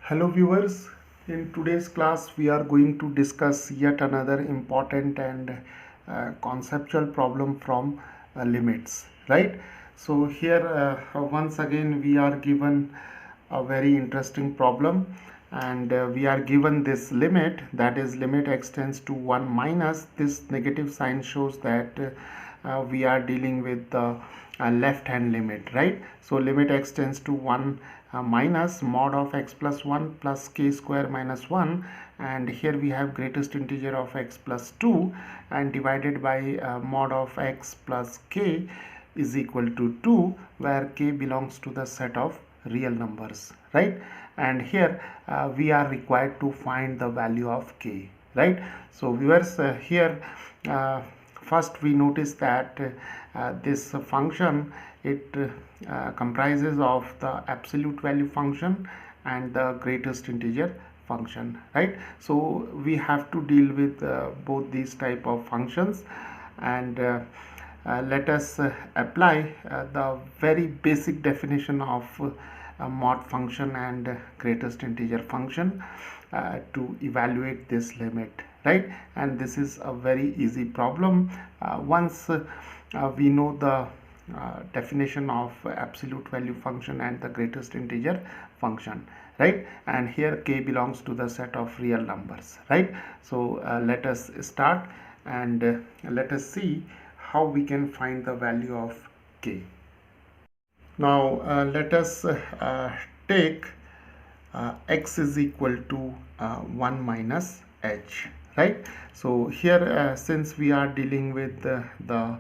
Hello viewers, in today's class we are going to discuss yet another important and conceptual problem from limits, right? So here once again we are given a very interesting problem, and we are given this limit, that is limit x tends to 1 minus. This negative sign shows that we are dealing with the left hand limit, right? So limit x tends to 1 minus mod of x plus 1 plus k square minus 1, and here we have greatest integer of x plus 2 and divided by mod of x plus k is equal to 2, where k belongs to the set of real numbers, right? And here we are required to find the value of k, right? So viewers, here first we notice that this function, it comprises of the absolute value function and the greatest integer function, right? So we have to deal with both these type of functions, and let us apply the very basic definition of mod function and greatest integer function to evaluate this limit, right? And this is a very easy problem. Once we know the definition of absolute value function and the greatest integer function, right? And here k belongs to the set of real numbers, right? So let us start, and let us see how we can find the value of k. Now let us take x is equal to 1 minus h, right? So here since we are dealing with the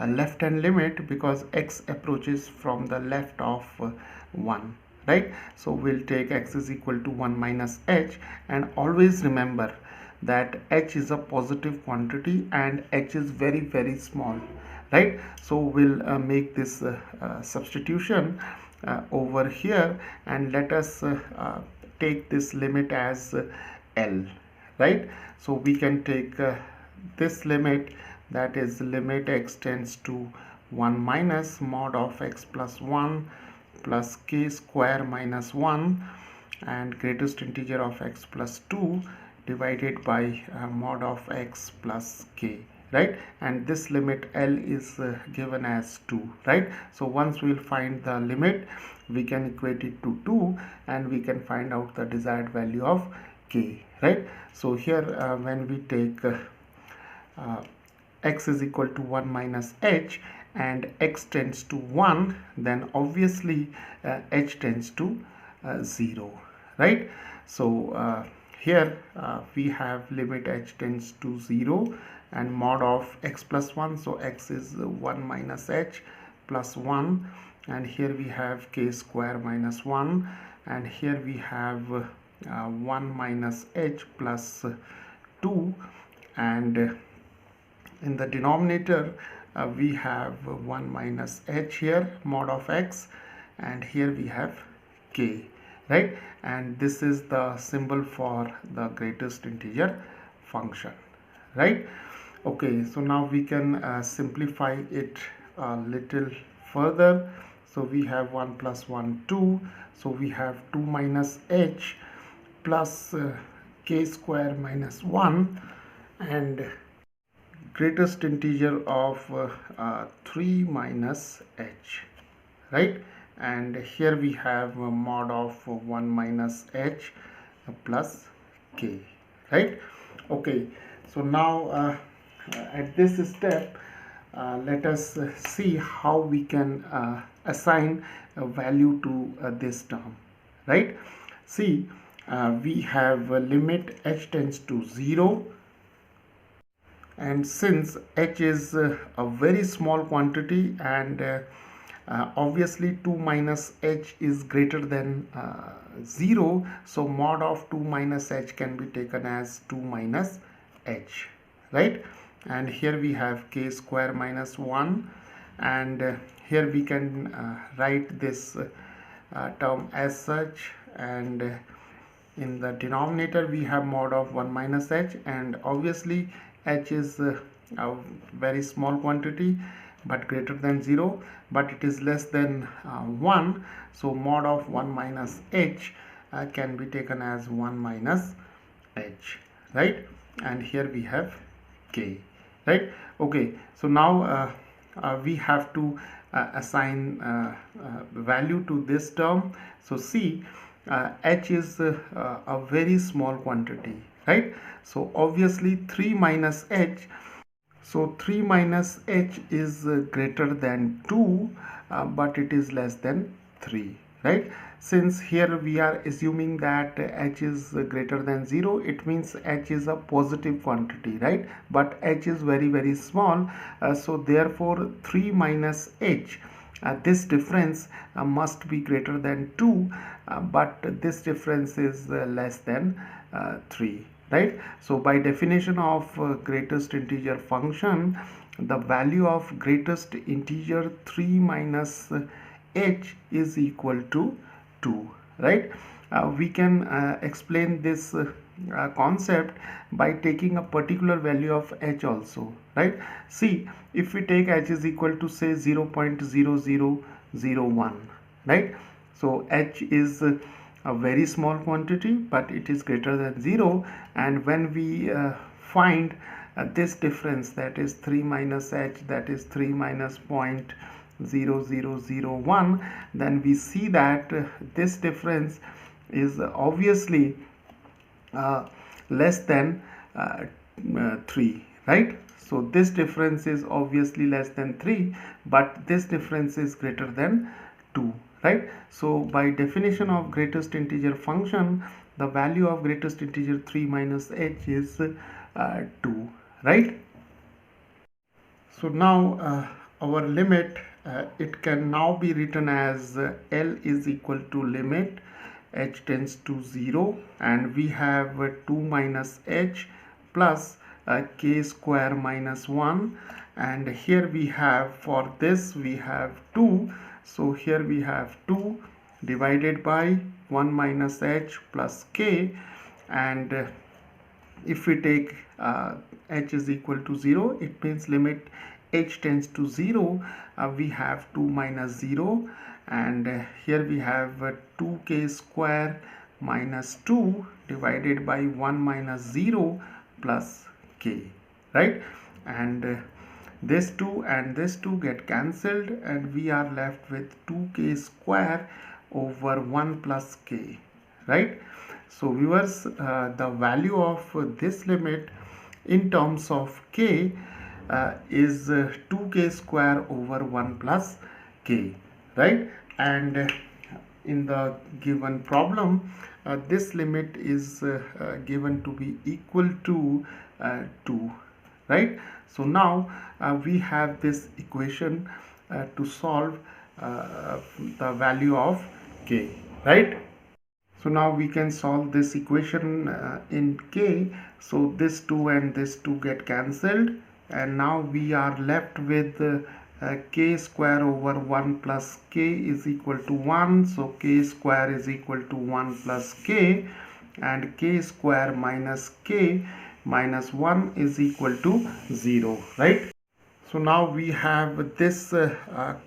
left hand limit, because x approaches from the left of 1, right? So we'll take x is equal to 1 minus h, and always remember that h is a positive quantity and h is very small, right? So we'll make this substitution over here, and let us take this limit as L, right? So we can take this limit, that is limit x tends to 1 minus mod of x plus 1 plus k square minus 1 and greatest integer of x plus 2 divided by mod of x plus k, right? And this limit L is given as 2, right? So once we'll find the limit, we can equate it to 2 and we can find out the desired value of k, right? So here when we take x is equal to 1 minus h and x tends to 1, then obviously h tends to 0, right? So here we have limit h tends to 0 and mod of x plus 1, so x is 1 minus h plus 1, and here we have k square minus 1, and here we have 1 minus h plus 2, and in the denominator we have 1 minus h here, mod of x, and here we have k, right? And this is the symbol for the greatest integer function, right? Okay, so now we can simplify it a little further. So we have 1 plus 1 2, so we have 2 minus h plus k square minus 1 and greatest integer of 3 minus h, right? And here we have a mod of 1 minus h plus k, right? Okay, so now at this step let us see how we can assign a value to this term, right? See, we have a limit h tends to 0, and since h is a very small quantity, and obviously 2 minus h is greater than 0, so mod of 2 minus h can be taken as 2 minus h, right? And here we have k square minus 1, and here we can write this term as such, and in the denominator we have mod of 1 minus h, and obviously h is a very small quantity but greater than 0, but it is less than 1, so mod of 1 minus h can be taken as 1 minus h, right? And here we have k, right? Okay, so now we have to assign value to this term. So see, h is a very small quantity, right? So obviously 3 minus h, so 3 minus h is greater than 2, but it is less than 3, right? Since here we are assuming that h is greater than 0, it means h is a positive quantity, right? But h is very, very small, so therefore 3 minus h, this difference must be greater than 2, but this difference is less than 3, right? So by definition of greatest integer function, the value of greatest integer 3 minus h is equal to 2, right? We can explain this concept by taking a particular value of h also, right? See, if we take h is equal to say 0.0001, right? So h is a very small quantity, but it is greater than 0, and when we find this difference, that is 3 minus h, that is 3 minus 0.0001, then we see that this difference is obviously less than 3, right? So this difference is obviously less than 3, but this difference is greater than 2, right? So by definition of greatest integer function, the value of greatest integer 3 minus h is 2, right? So now our limit, it can now be written as L is equal to limit h tends to 0, and we have 2 minus h plus k square minus 1, and here we have, for this we have 2, so here we have 2 divided by 1 minus h plus k, and if we take h is equal to 0, it means limit h tends to 0, we have 2 minus 0, and here we have 2k square minus 2 divided by 1 minus 0 plus k, right? And this 2 and this 2 get cancelled, and we are left with 2k square over 1 plus k, right? So viewers, the value of this limit in terms of k is 2k square over 1 plus k, right? And in the given problem, this limit is given to be equal to 2, right? So now we have this equation to solve the value of k, right? So now we can solve this equation in k. So this 2 and this 2 get cancelled, and now we are left with k square over 1 plus k is equal to 1. So k square is equal to 1 plus k, and k square minus k minus 1 is equal to 0, right? So now we have this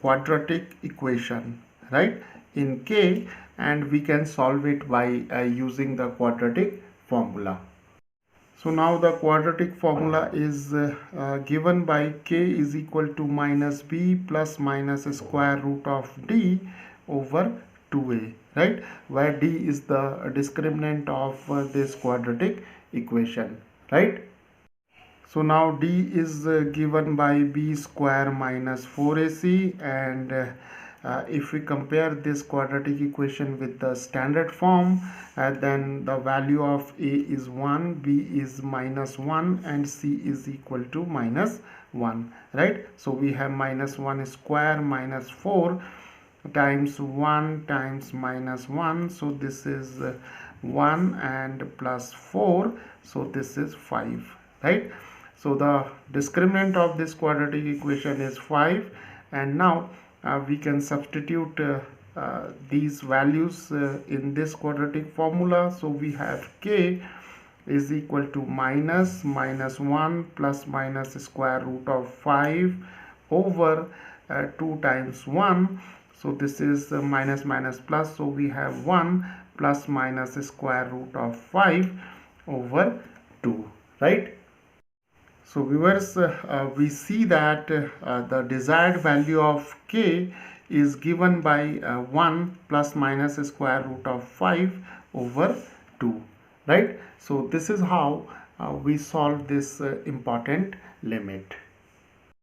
quadratic equation, right, in k, and we can solve it by using the quadratic formula. So now the quadratic formula is given by k is equal to minus b plus minus square root of d over 2a, right, where d is the discriminant of this quadratic equation, right? So now d is given by b square minus 4ac, and if we compare this quadratic equation with the standard form, then the value of a is 1, b is minus 1, and c is equal to minus 1, right? So we have minus 1 square minus 4 times 1 times minus 1, so this is 1, and plus 4, so this is 5, right? So the discriminant of this quadratic equation is 5, and now we can substitute these values in this quadratic formula. So we have k is equal to minus 1 plus minus square root of 5 over 2 times 1. So this is minus minus plus, so we have 1 plus minus square root of 5 over 2, right? So viewers, we see that the desired value of k is given by 1 plus minus square root of 5 over 2, right? So this is how we solve this important limit.